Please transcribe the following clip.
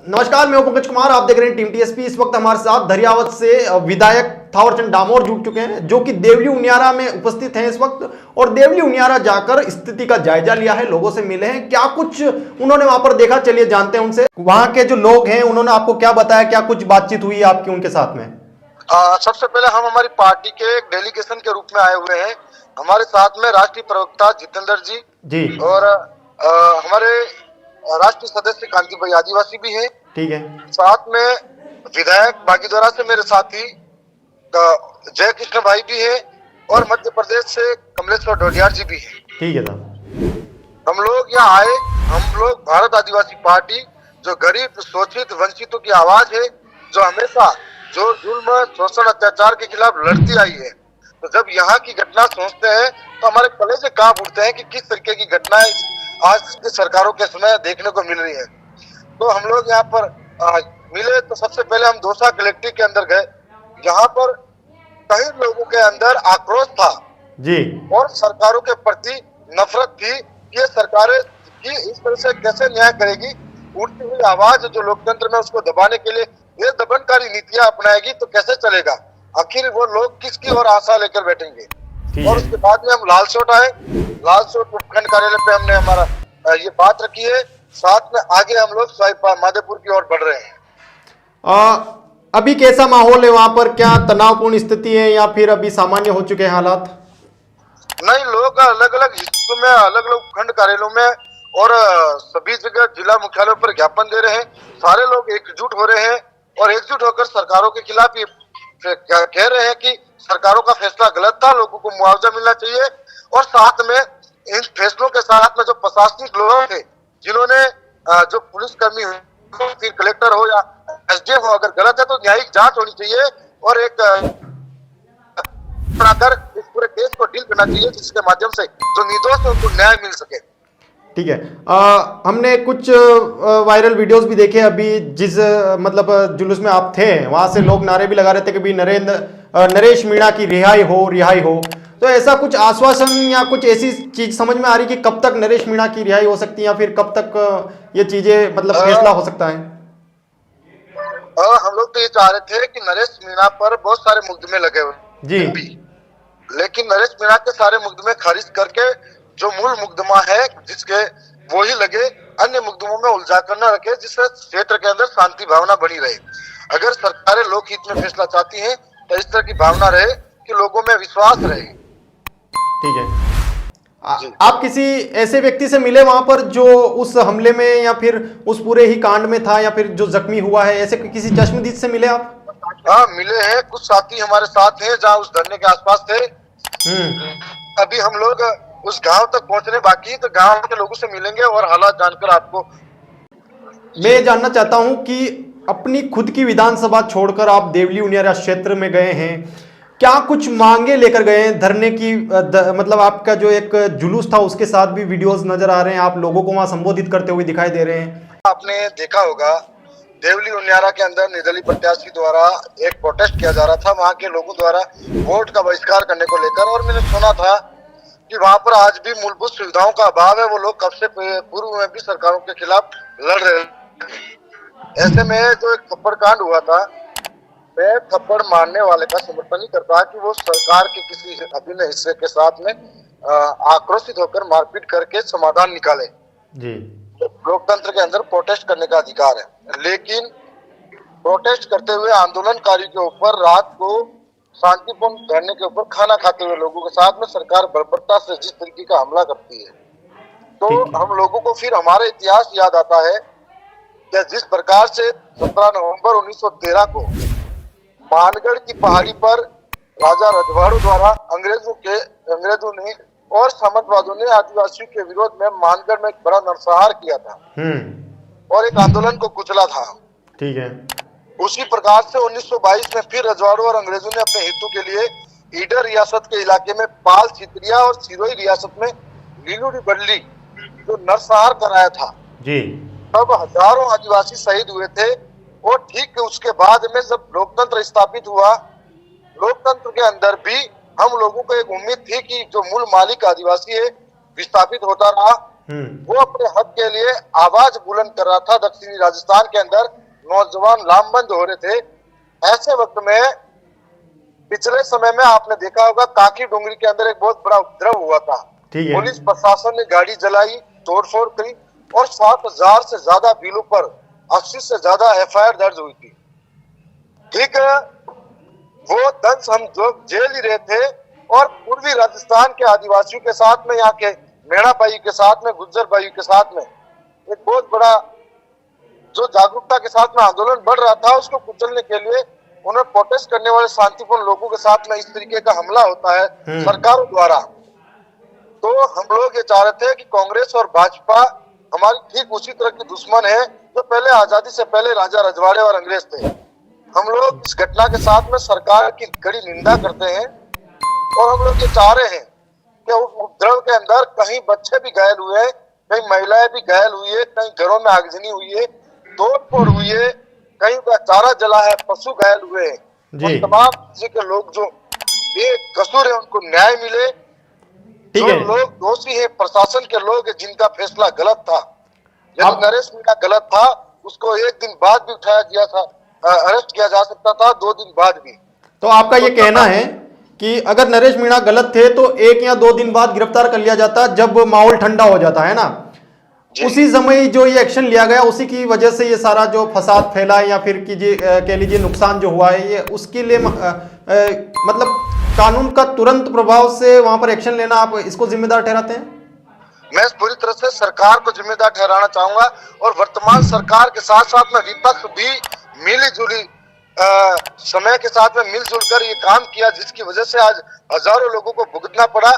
नमस्कार, मैं हूं पंकज कुमार। आप देख रहे हैं टीम टीएसपी। इस वक्त हमारे साथ धरियावत से विधायक थावरचंद डामोर जुड़ चुके हैं, जो कि देवली उनियारा में उपस्थित हैं इस वक्त, और देवली उनियारा जाकर स्थिति का जायजा लिया है, लोगों से मिले हैं, क्या कुछ उन्होंने वहां पर देखा, चलिए जानते हैं उनसे। वहां के जो लोग हैं उन्होंने आपको क्या बताया, क्या कुछ बातचीत हुई आपकी उनके साथ में? सबसे पहले हम हमारी पार्टी के एक डेलीगेशन के रूप में आए हुए हैं। हमारे साथ में राष्ट्रीय प्रवक्ता जितेंद्र जी और हमारे राष्ट्रीय सदस्य कांति भाई आदिवासी भी हैं। ठीक है। साथ में विधायक बागीदोरा से मेरे साथी जय कृष्ण भाई भी है और मध्य प्रदेश से कमलेश्वर डोडियार जी भी है। ठीक है साहब। हम लोग यहाँ आए, हम लोग भारत आदिवासी पार्टी जो गरीब शोषित वंचितों की आवाज है, जो हमेशा जो जुल्म शोषण अत्याचार के खिलाफ लड़ती आई है, तो जब यहाँ की घटना सोचते हैं तो हमारे कलेजे कांप उठते हैं कि किस तरीके की घटनाएं आज की सरकारों के समय देखने को मिल रही है। तो हम लोग यहाँ पर मिले तो सबसे पहले हम दौसा कलेक्ट्रेट के अंदर गए, जहाँ पर कई लोगों के अंदर आक्रोश था जी, और सरकारों के प्रति नफरत थी कि सरकारें की इस तरह से कैसे न्याय करेगी। उठती हुई आवाज जो लोकतंत्र में उसको दबाने के लिए ये दमनकारी नीतियां अपनाएगी तो कैसे चलेगा, आखिर वो लोग किसकी और आशा लेकर बैठेंगे। और उसके बाद में हम लालसोट आए, लालसोट उपखंड कार्यालय पे हमने हमारा ये बात रखी है। साथ में आगे हम लोग माधेपुर की ओर बढ़ रहे हैं। अभी कैसा माहौल है वहां पर? क्या तनावपूर्ण स्थिति है या फिर अभी सामान्य हो चुके हैं हालात? नहीं, लोग अलग अलग हिस्सों में, अलग अलग उपखंड कार्यालयों में और सभी जगह जिला मुख्यालयों पर ज्ञापन दे रहे हैं। सारे लोग एकजुट हो रहे हैं और एकजुट होकर सरकारों के खिलाफ ये कह रहे हैं कि सरकारों का फैसला गलत था, लोगों को मुआवजा मिलना चाहिए। और साथ में इन फैसलों के साथ में जो प्रशासनिक लोग थे, जिन्होंने जो पुलिसकर्मी हो, फिर कलेक्टर हो या एसडीएम हो, अगर गलत है तो न्यायिक जांच होनी चाहिए और एक बनाकर इस पूरे केस को डील करना चाहिए, जिसके माध्यम से जो निर्दोष है उनको न्याय मिल सके। ठीक है। हमने कुछ वायरल वीडियोस भी देखे अभी, जिस मतलब जुलूस में आप थे वहां से लोग नारे भी लगा रहे थे कि भी नरेश मीणा की रिहाई हो। तो ऐसा कुछ आश्वासन या कुछ ऐसी चीज समझ में आ रही कि कब तक नरेश मीणा की रिहाई हो सकती है या फिर कब तक ये चीजें मतलब फैसला हो सकता है? हम लोग तो ये चाह रहे थे कि नरेश मीणा पर बहुत सारे मुकदमे लगे हुए जी, लेकिन नरेश मीणा के सारे मुकदमे खारिज करके जो मूल मुकदमा है जिसके वो ही लगे, अन्य मुकदमों में उलझा कर न रखे, जिससे क्षेत्र के अंदर शांति भावना बनी रहे। अगर सरकारें लोकहित में फैसला चाहती हैं तो इस तरह की भावना रहे कि लोगों में विश्वास रहे। ठीक है। आप किसी ऐसे व्यक्ति से मिले वहां पर जो उस हमले में या फिर उस पूरे ही कांड में था या फिर जो जख्मी हुआ है, ऐसे किसी चश्मदीद से मिले आप? हाँ, मिले हैं। कुछ साथी हमारे साथ हैं जहाँ उस धरने के आसपास थे। अभी हम लोग उस गांव तक पहुंचने बाकी, तो गांव के लोगों से मिलेंगे और हालात जानकर आपको। मैं ये जानना चाहता हूं कि अपनी खुद की विधानसभा छोड़कर आप देवली उनियारा क्षेत्र में गए हैं, क्या कुछ मांगे लेकर गए हैं धरने की? मतलब आपका जो एक जुलूस था उसके साथ भी वीडियोस नजर आ रहे हैं, आप लोगों को वहां संबोधित करते हुए दिखाई दे रहे हैं। आपने देखा होगा देवली उनियारा के अंदर निर्दलीय प्रत्याशी द्वारा एक प्रोटेस्ट किया जा रहा था, वहां के लोगों द्वारा वोट का बहिष्कार करने को लेकर। और मैंने सुना था कि वहां पर आज भी मूलभूत सुविधाओं का अभाव है, वो लोग कब से पूर्व में भी सरकारों के खिलाफ लड़ रहे हैं। ऐसे में जो एक थप्पड़ कांड हुआ था, मैं थप्पड़ मारने वाले का समर्थन नहीं करता कि वो सरकार के किसी अभिन्न हिस्से के साथ में आक्रोशित होकर मारपीट करके समाधान निकाले जी। लोकतंत्र के अंदर प्रोटेस्ट करने का अधिकार है, लेकिन प्रोटेस्ट करते हुए आंदोलनकारी के ऊपर रात को शांतिपूर्ण धरने के ऊपर खाना खाते हुए लोगों के साथ में सरकार बर्बरता से जिस तरीके का हमला करती है, तो हम लोगों को फिर हमारा इतिहास याद आता है कि जिस प्रकार से 17 नवंबर 1913 को मानगढ़ की पहाड़ी पर राजा रजवाड़ों द्वारा अंग्रेजों ने और सामंतवादियों ने आदिवासियों के विरोध में मानगढ़ में एक बड़ा नरसंहार किया था और एक आंदोलन को कुचला था। ठीक है। उसी प्रकार से 1922 में फिर रजवाड़ों और अंग्रेजों ने अपने हितों के लिए ईडर रियासत के इलाके में पाल छित्रिया और सिरोही रियासत में लीलूड़ी बल्ली जो नरसंहार कराया था जी, तब हजारों आदिवासी शहीद हुए थे। और ठीक उसके बाद में जब लोकतंत्र स्थापित हुआ, लोकतंत्र के अंदर भी हम लोगों को एक उम्मीद थी कि जो मूल मालिक आदिवासी है विस्थापित होता रहा, वो अपने हक के लिए आवाज बुलंद कर रहा था। दक्षिणी राजस्थान के अंदर नौजवान लामबंद हो रहे थे। ऐसे वक्त में पिछले समय में आपने देखा होगा काकी डोंगरी के अंदर एक बहुत बड़ा उपद्रव हुआ था। ठीक है। पुलिस प्रशासन ने गाड़ी जलाई, तोड़फोड़ करी और 7,000 से ज्यादा बिलों पर 80 से ज्यादा FIR दर्ज हुई थी। ठीक है, वो दंश हम जो जेल ही रहे थे और पूर्वी राजस्थान के आदिवासियों के साथ में, यहाँ के मेणा भाई के साथ में, गुज्जर भाई के साथ में एक बहुत बड़ा जो जागरूकता के साथ में आंदोलन बढ़ रहा था, उसको कुचलने के लिए उन्हें प्रोटेस्ट करने वाले शांतिपूर्ण लोगों के साथ में इस तरीके का हमला होता है सरकारों द्वारा। तो हम लोग ये चाह रहे थे कि कांग्रेस और भाजपा हमारी ठीक उसी तरह की दुश्मन है जो पहले आजादी से पहले राजा रजवाड़े और अंग्रेज थे। हम लोग इस घटना के साथ में सरकार की कड़ी निंदा करते हैं और हम लोग ये चाह रहे हैं कि उपद्रव के अंदर कहीं बच्चे भी घायल हुए, कहीं महिलाएं भी घायल हुई है, कहीं घरों में आगजनी हुई है, तोड़फोड़ हुई है, कहीं का चारा जला है, पशु घायल हुए हैं। और तमाम किसी के लोग जो बेकसूर है उनको न्याय मिले। ठीक जो है। लोग दोषी है, प्रशासन के लोग हैं जिनका फैसला गलत था, यदि नरेश मीणा गलत था उसको एक दिन बाद भी उठाया गया था, अरेस्ट किया जा सकता था, 2 दिन बाद भी। तो आपका ये कहना है कि अगर नरेश मीणा गलत थे तो 1 या 2 दिन बाद गिरफ्तार कर लिया जाता जब माहौल ठंडा हो जाता है ना, उसी समय जो ये एक्शन लिया गया उसी की वजह से ये सारा जो फसाद फैला या फिर कह लीजिए नुकसान जो हुआ है, ये उसके लिए मतलब कानून का तुरंत प्रभाव से वहां पर एक्शन लेना, आप इसको जिम्मेदार ठहराते हैं? मैं पूरी तरह से सरकार को जिम्मेदार ठहराना चाहूंगा और वर्तमान सरकार के साथ साथ में विपक्ष भी मिली जुली समय के साथ में मिलजुल कर ये काम किया, जिसकी वजह से आज हजारों लोगों को भुगतना पड़ा।